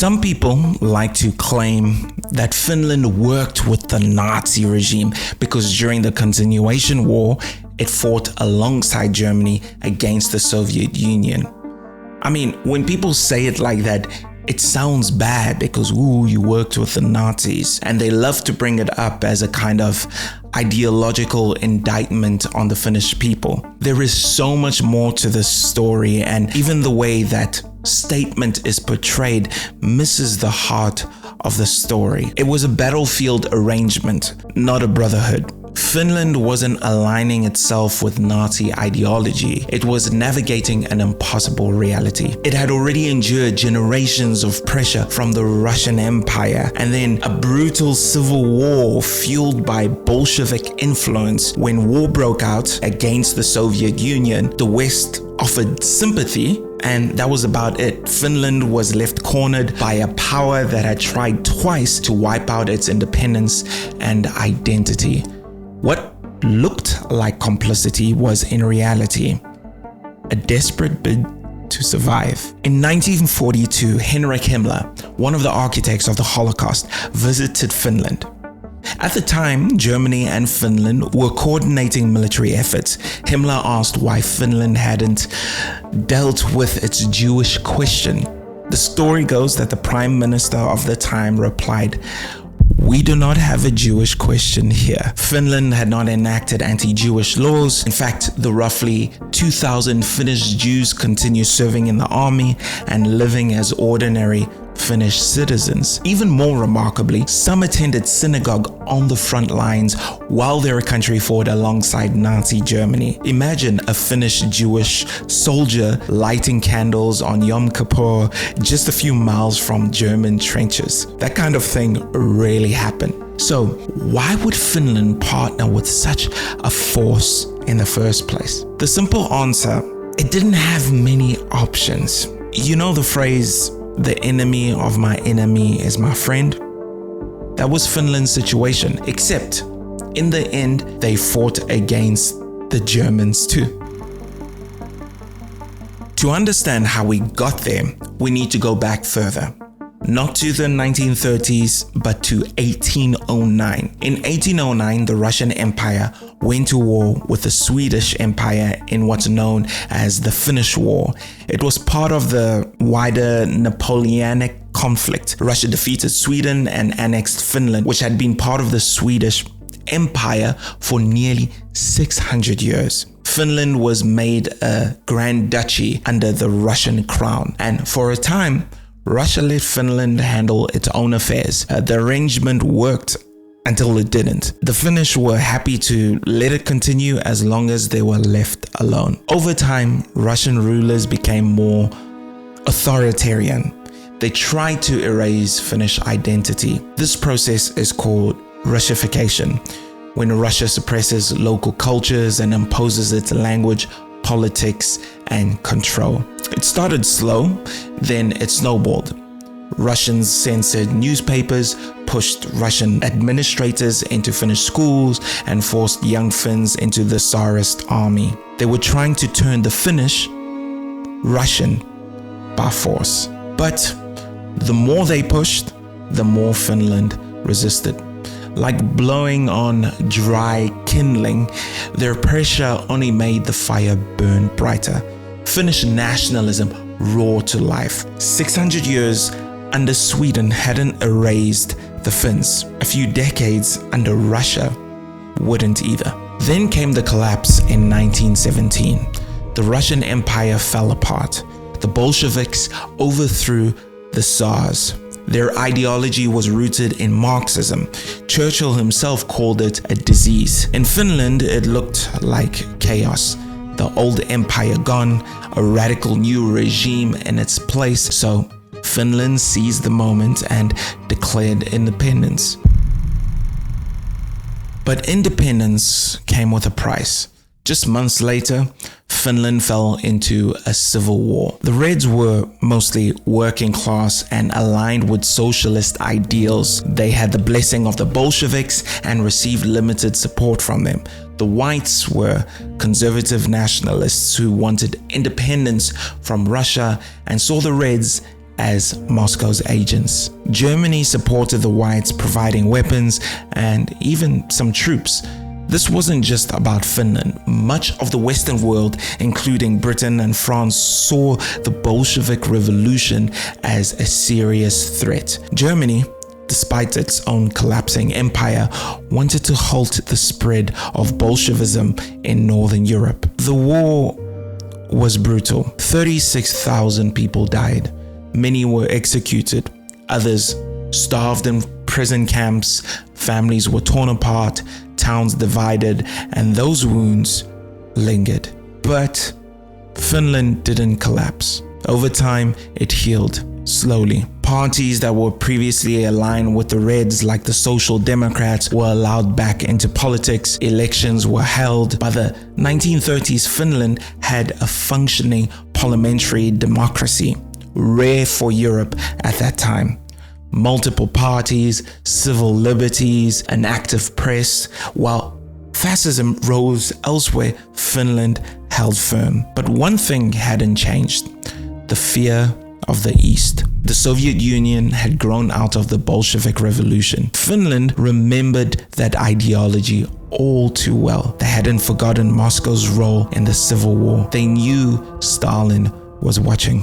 Some people like to claim that Finland worked with the Nazi regime because during the continuation war, it fought alongside Germany against the Soviet Union. I mean, when people say it like that, it sounds bad because, you worked with the Nazis, and they love to bring it up as a kind of ideological indictment on the Finnish people. There is so much more to this story, and even the way that statement is portrayed misses the heart of the story. It was a battlefield arrangement, not a brotherhood. Finland wasn't aligning itself with Nazi ideology. It was navigating an impossible reality. It had already endured generations of pressure from the Russian Empire, and then a brutal civil war fueled by Bolshevik influence. When war broke out against the Soviet Union, the West offered sympathy, and that was about it. Finland was left cornered by a power that had tried twice to wipe out its independence and identity. What looked like complicity was in reality a desperate bid to survive. In 1942, Heinrich Himmler, one of the architects of the Holocaust, visited Finland. At the time, Germany and Finland were coordinating military efforts. Himmler asked why Finland hadn't dealt with its Jewish question. The story goes that the Prime Minister of the time replied, "We do not have a Jewish question here." Finland had not enacted anti-Jewish laws. In fact, the roughly 2,000 Finnish Jews continue serving in the army and living as ordinary Finnish citizens. Even more remarkably, some attended synagogue on the front lines while their country fought alongside Nazi Germany. Imagine a Finnish Jewish soldier lighting candles on Yom Kippur just a few miles from German trenches. That kind of thing really happened. So why would Finland partner with such a force in the first place? The simple answer, it didn't have many options. You know the phrase, "The enemy of my enemy is my friend"? That was Finland's situation, except in the end, they fought against the Germans too. To understand how we got there, we need to go back further. Not to the 1930s, but to 1809. In 1809, the Russian Empire went to war with the Swedish Empire in what's known as the Finnish War. It was part of the wider Napoleonic conflict. Russia defeated Sweden and annexed Finland, which had been part of the Swedish Empire for nearly 600 years. Finland was made a Grand Duchy under the Russian crown, and for a time, Russia let Finland handle its own affairs. The arrangement worked until it didn't. The Finnish were happy to let it continue as long as they were left alone. Over time, Russian rulers became more authoritarian. They tried to erase Finnish identity. This process is called Russification, when Russia suppresses local cultures and imposes its language, politics, and control. It started slow, then it snowballed. Russians censored newspapers, pushed Russian administrators into Finnish schools, and forced young Finns into the Tsarist army. They were trying to turn the Finnish Russian by force. But the more they pushed, the more Finland resisted. Like blowing on dry kindling, their pressure only made the fire burn brighter. Finnish nationalism roared to life. 600 years under Sweden hadn't erased the Finns. A few decades under Russia wouldn't either. Then came the collapse in 1917. The Russian Empire fell apart. The Bolsheviks overthrew the Tsars. Their ideology was rooted in Marxism. Churchill himself called it a disease. In Finland, it looked like chaos. The old empire gone, a radical new regime in its place. So Finland seized the moment and declared independence. But independence came with a price. Just months later, Finland fell into a civil war. The Reds were mostly working class and aligned with socialist ideals. They had the blessing of the Bolsheviks and received limited support from them. The Whites were conservative nationalists who wanted independence from Russia and saw the Reds as Moscow's agents. Germany supported the whites, providing weapons and even some troops. This wasn't just about Finland. Much of the Western world, including Britain and France, saw the Bolshevik Revolution as a serious threat. Germany, despite its own collapsing empire, wanted to halt the spread of Bolshevism in Northern Europe. The war was brutal. 36,000 people died. Many were executed. Others starved in prison camps. Families were torn apart. Towns divided, and those wounds lingered. But Finland didn't collapse. Over time, it healed slowly. Parties that were previously aligned with the Reds, like the Social Democrats, were allowed back into politics. Elections were held. By the 1930s, Finland had a functioning parliamentary democracy, rare for Europe at that time. Multiple parties, civil liberties, an active press. While fascism rose elsewhere, Finland held firm. But one thing hadn't changed: the fear of the East. The Soviet Union had grown out of the Bolshevik Revolution. Finland remembered that ideology all too well. They hadn't forgotten Moscow's role in the Civil War. They knew Stalin was watching.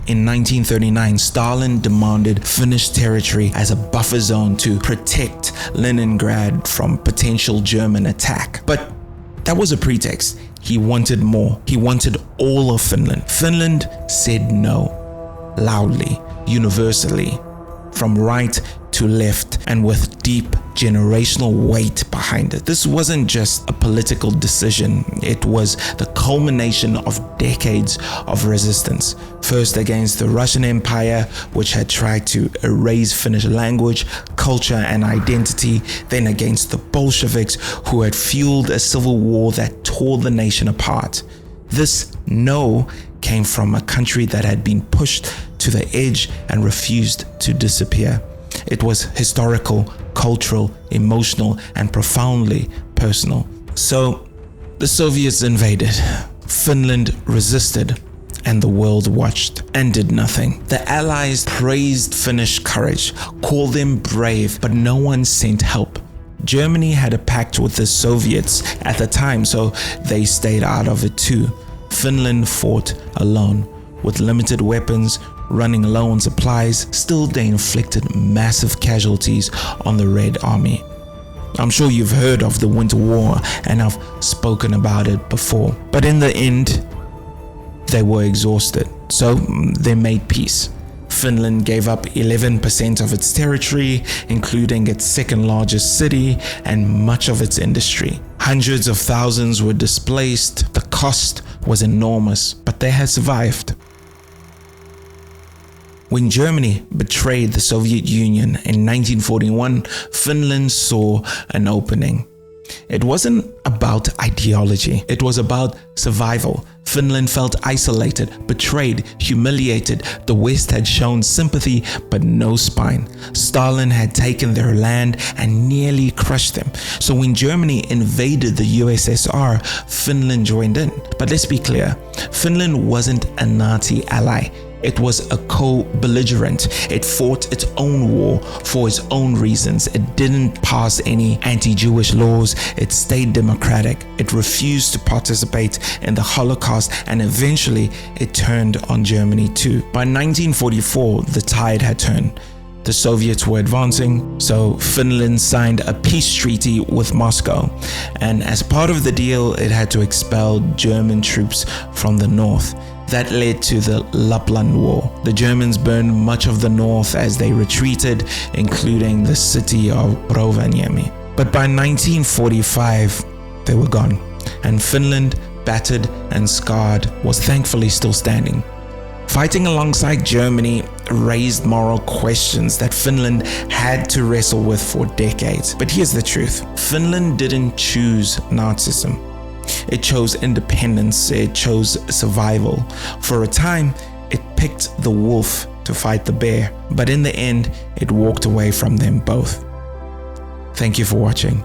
In 1939, Stalin demanded Finnish territory as a buffer zone to protect Leningrad from potential German attack. But that was a pretext. He wanted more. He wanted all of Finland. Finland said no, loudly, universally, from right to left, and with deep generational weight behind it. This wasn't just a political decision. It was the culmination of decades of resistance. First against the Russian Empire, which had tried to erase Finnish language, culture, and identity. Then against the Bolsheviks, who had fueled a civil war that tore the nation apart. This no came from a country that had been pushed to the edge and refused to disappear. It was historical, cultural, emotional, and profoundly personal. So the Soviets invaded. Finland resisted, and the world watched and did nothing. The Allies praised Finnish courage, called them brave, but no one sent help. Germany had a pact with the Soviets at the time, so they stayed out of it too. Finland fought alone, with limited weapons, running low on supplies. Still, they inflicted massive casualties on the Red Army. I'm sure you've heard of the Winter War, and I've spoken about it before. But in the end, they were exhausted, so they made peace. Finland gave up 11% of its territory, including its second largest city and much of its industry. Hundreds of thousands were displaced. The cost was enormous, but they had survived. When Germany betrayed the Soviet Union in 1941, Finland saw an opening. It wasn't about ideology, it was about survival. Finland felt isolated, betrayed, humiliated. The West had shown sympathy but no spine. Stalin had taken their land and nearly crushed them. So when Germany invaded the USSR, Finland joined in. But let's be clear, Finland wasn't a Nazi ally. It was a co-belligerent. It fought its own war for its own reasons. It didn't pass any anti-Jewish laws. It stayed democratic. It refused to participate in the Holocaust, and eventually it turned on Germany too. By 1944, the tide had turned. The Soviets were advancing, so Finland signed a peace treaty with Moscow. And as part of the deal, it had to expel German troops from the north. That led to the Lapland War. The Germans burned much of the north as they retreated, including the city of Rovaniemi. But by 1945, they were gone, and Finland, battered and scarred, was thankfully still standing. Fighting alongside Germany raised moral questions that Finland had to wrestle with for decades. But here's the truth: Finland didn't choose Nazism. It chose independence, it chose survival. For a time, it picked the wolf to fight the bear, but in the end, it walked away from them both. Thank you for watching.